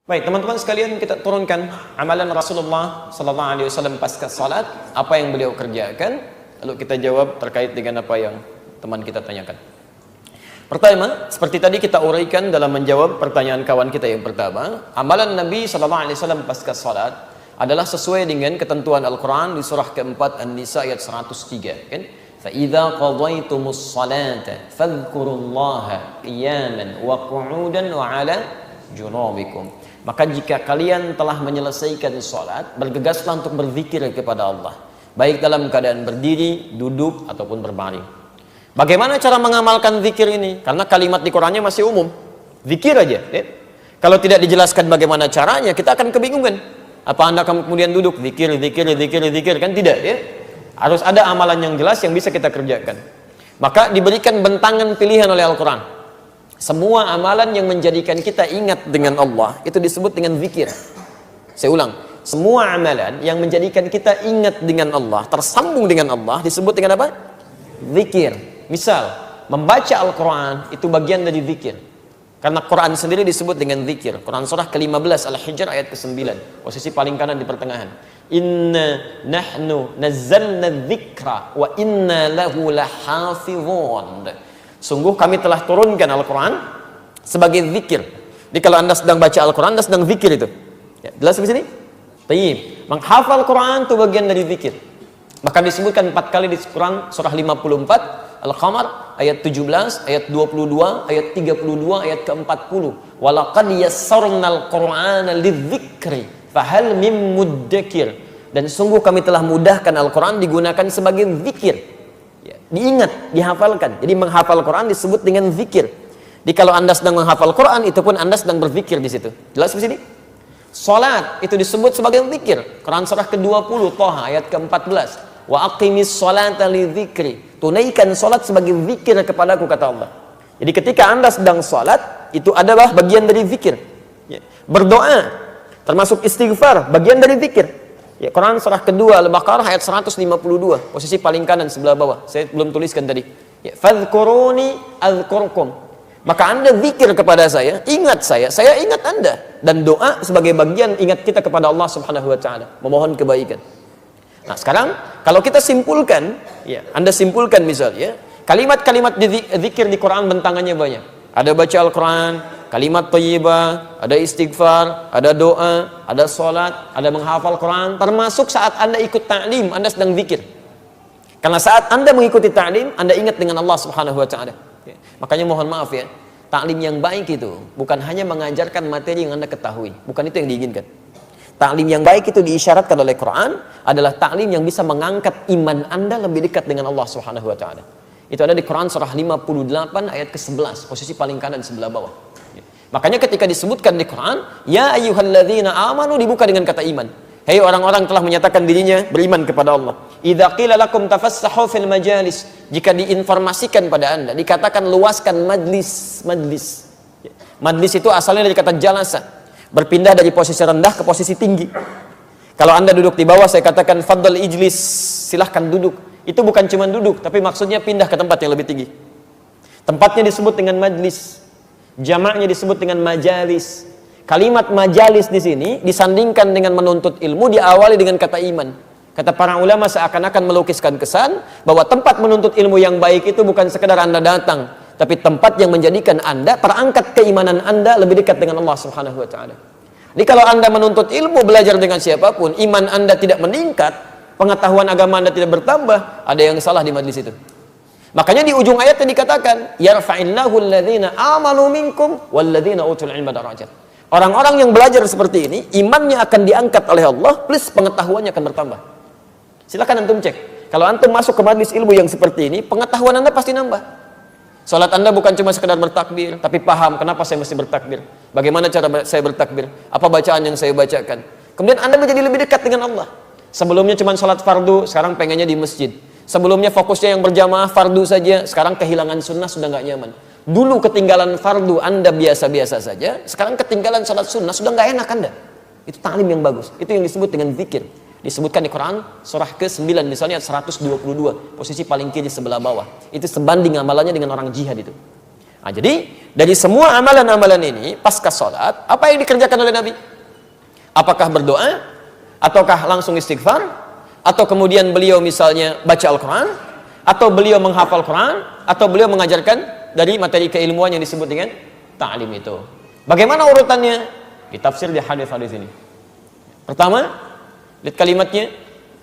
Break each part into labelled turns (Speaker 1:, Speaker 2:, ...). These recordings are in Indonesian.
Speaker 1: Baik, teman-teman sekalian, kita turunkan amalan Rasulullah sallallahu alaihi wasallam pasca salat, apa yang beliau kerjakan, lalu kita jawab terkait dengan apa yang teman kita tanyakan. Pertama, seperti tadi kita uraikan dalam menjawab pertanyaan kawan kita yang pertama, amalan Nabi sallallahu alaihi wasallam pasca salat adalah sesuai dengan ketentuan Al-Qur'an di surah keempat An-Nisa ayat 103, kan? Fa idza qadaytumus salata fadhkurullaha qiyaman wa qu'udan wa 'ala junubikum. Maka jika kalian telah menyelesaikan sholat, bergegaslah untuk berzikir kepada Allah, baik dalam keadaan berdiri, duduk, ataupun berbaring. Bagaimana cara mengamalkan zikir ini? Karena kalimat di Qur'annya masih umum, zikir aja, ya? Kalau tidak dijelaskan bagaimana caranya, kita akan kebingungan. Apa Anda kemudian duduk, zikir, kan tidak, ya? Harus ada amalan yang jelas yang bisa kita kerjakan. Maka diberikan bentangan pilihan oleh Al-Quran. Semua amalan yang menjadikan kita ingat dengan Allah itu disebut dengan zikir. Saya ulang, semua amalan yang menjadikan kita ingat dengan Allah, tersambung dengan Allah, disebut dengan apa? Zikir. Misal, membaca Al-Quran itu bagian dari zikir. Karena Quran sendiri disebut dengan zikir. Quran surah ke-15 Al-Hijr ayat ke-9, posisi paling kanan di pertengahan. Inna nahnu nazzalna dzikra wa inna lahu lahafizun. Sungguh kami telah turunkan Al-Quran sebagai zikir. Jadi kalau Anda sedang baca Al-Quran, Anda sedang zikir itu. Ya, jelas di sini? Tayyib. Menghafal Quran itu bagian dari zikir. Maka disebutkan 4 kali di Quran surah 54 Al-Qamar ayat 17, ayat 22, ayat 32, ayat ke-40. Walaqad yassarnal Qur'ana lidzikri fahal mim muddakir. Dan sungguh kami telah mudahkan Al-Quran digunakan sebagai zikir. Diingat, dihafalkan. Jadi menghafal Quran disebut dengan zikir. Jadi kalau Anda sedang menghafal Quran, itu pun Anda sedang berzikir di situ. Jelas di sini? Salat itu disebut sebagai zikir. Quran surah ke-20 Thaha ayat ke-14. Wa aqimis salata lidzikri. Tunaikan salat sebagai zikir kepadaku, kata Allah. Jadi ketika Anda sedang salat, itu adalah bagian dari zikir. Berdoa termasuk istighfar, bagian dari zikir. Ya, Quran surah kedua Al-Baqarah ayat 152, posisi paling kanan sebelah bawah. Saya belum tuliskan tadi. Ya, fadhkuruni adzkurkum. Maka Anda zikir kepada saya ingat Anda. Dan doa sebagai bagian ingat kita kepada Allah Subhanahu wa taala, memohon kebaikan. Nah, sekarang kalau kita simpulkan, ya, Anda simpulkan misalnya, kalimat-kalimat zikir di Quran bentangannya banyak. Ada baca Al-Quran, kalimat thayyibah, ada istighfar, ada doa, ada sholat, ada menghafal Quran, termasuk saat Anda ikut ta'lim, Anda sedang zikir. Karena saat Anda mengikuti ta'lim, Anda ingat dengan Allah Subhanahu wa taala. Makanya mohon maaf ya, ta'lim yang baik itu bukan hanya mengajarkan materi yang Anda ketahui, bukan itu yang diinginkan. Ta'lim yang baik itu diisyaratkan oleh Quran adalah ta'lim yang bisa mengangkat iman Anda lebih dekat dengan Allah Subhanahu wa taala. Itu ada di Quran surah 58 ayat ke-11, posisi paling kanan sebelah bawah. Makanya ketika disebutkan di Quran, ya ayyuhalladzina amanu, dibuka dengan kata iman. Hei orang-orang telah menyatakan dirinya beriman kepada Allah. Idza qila lakum tafassahu fil majalis, jika diinformasikan pada Anda, dikatakan luaskan majlis. Majlis itu asalnya dari kata jalasa, berpindah dari posisi rendah ke posisi tinggi. Kalau Anda duduk di bawah, saya katakan fadhal ijlis, silahkan duduk. Itu bukan cuma duduk, tapi maksudnya pindah ke tempat yang lebih tinggi. Tempatnya disebut dengan majlis, jamaknya disebut dengan majalis. Kalimat majalis di sini disandingkan dengan menuntut ilmu, diawali dengan kata iman. Kata para ulama seakan-akan melukiskan kesan bahwa tempat menuntut ilmu yang baik itu bukan sekedar Anda datang, tapi tempat yang menjadikan Anda terangkat keimanan Anda lebih dekat dengan Allah Subhanahu wa taala. Jadi kalau Anda menuntut ilmu, belajar dengan siapapun, iman Anda tidak meningkat, pengetahuan agama Anda tidak bertambah, ada yang salah di majlis itu. Makanya di ujung ayatnya dikatakan, yarfa'illahu alladhina amanu minkum walladhina utul ilma darajat. Orang-orang yang belajar seperti ini, imannya akan diangkat oleh Allah, plus pengetahuannya akan bertambah. Silakan antum cek. Kalau antum masuk ke majlis ilmu yang seperti ini, pengetahuan Anda pasti nambah. Salat Anda bukan cuma sekedar bertakbir, tapi paham kenapa saya mesti bertakbir, bagaimana cara saya bertakbir, apa bacaan yang saya bacakan. Kemudian Anda menjadi lebih dekat dengan Allah. Sebelumnya cuma salat fardu, sekarang pengennya di masjid. Sebelumnya fokusnya yang berjamaah fardu saja, sekarang kehilangan sunnah, sudah nggak nyaman. Dulu ketinggalan fardu Anda biasa-biasa saja, sekarang ketinggalan salat sunnah, sudah nggak enak Anda. Itu ta'lim yang bagus. Itu yang disebut dengan zikir. Disebutkan di Quran surah ke-9 misalnya 122, posisi paling kiri sebelah bawah. Itu sebanding amalannya dengan orang jihad itu. Nah, jadi dari semua amalan-amalan ini pasca sholat, apa yang dikerjakan oleh Nabi? Apakah berdoa? Ataukah langsung istighfar? Atau kemudian beliau misalnya baca Al-Quran? Atau beliau menghafal Quran? Atau beliau mengajarkan dari materi keilmuan yang disebut dengan ta'lim itu? Bagaimana urutannya? Ditafsir di hadis-hadis ini. Pertama, lihat kalimatnya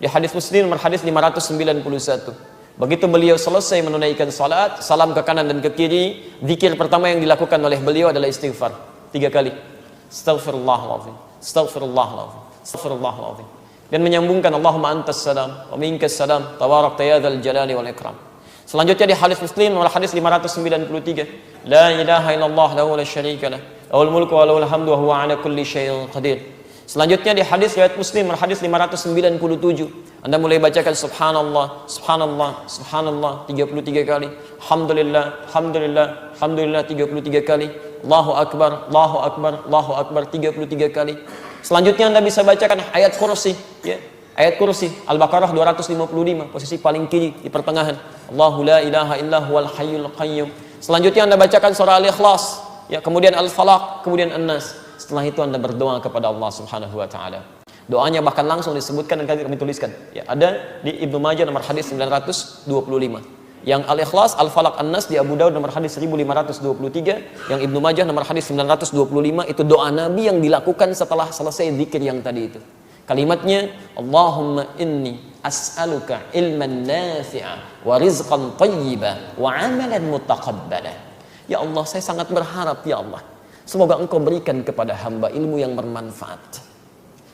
Speaker 1: di hadis Muslim nomor hadis 591. Begitu beliau selesai menunaikan salat, salam ke kanan dan ke kiri, zikir pertama yang dilakukan oleh beliau adalah istighfar 3 kali. Astaghfirullahaladzim, astaghfirullahaladzim, astaghfirullahaladzim. Dan menyambungkan Allahumma antas salam wa minkas salam tabarakta ya dzal jalali wal ikram. Selanjutnya di hadis Muslim nomor hadis 593, la ilaha illallah lahu la syarika lah, lahul mulku wa lahul hamdu wa huwa ala kulli syai'in qadir. Selanjutnya di hadis riwayat Muslim nomor hadis 597, Anda mulai bacakan subhanallah, subhanallah, subhanallah 33 kali, alhamdulillah, alhamdulillah, alhamdulillah 33 kali, Allahu akbar, Allahu akbar, Allahu akbar 33 kali. Selanjutnya Anda bisa bacakan ayat kursi, ya. Ayat kursi Al-Baqarah 255, posisi paling kiri di pertengahan. Allahu la ilaha illa huwal hayyul qayyum. Selanjutnya Anda bacakan surah Al-Ikhlas, ya, kemudian Al-Falaq, kemudian An-Nas. Setelah itu Anda berdoa kepada Allah Subhanahu wa taala. Doanya bahkan langsung disebutkan dan kami tuliskan. Ya, ada di Ibnu Majah nomor hadis 925. Yang Al-Ikhlas, Al-Falaq, An-Nas di Abu Daud nomor hadis 1523, yang Ibnu Majah nomor hadis 925 itu doa Nabi yang dilakukan setelah selesai zikir yang tadi itu. Kalimatnya, Allahumma inni as'aluka ilman nafi'a wa rizqan thayyiba wa amalan mutaqabbala. Ya Allah, saya sangat berharap ya Allah, semoga Engkau berikan kepada hamba ilmu yang bermanfaat,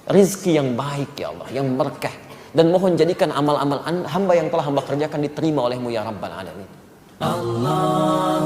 Speaker 1: rizki yang baik ya Allah, yang berkah, dan mohon jadikan amal-amal hamba yang telah hamba kerjakan diterima olehmu ya Rabbal Alamin. Allah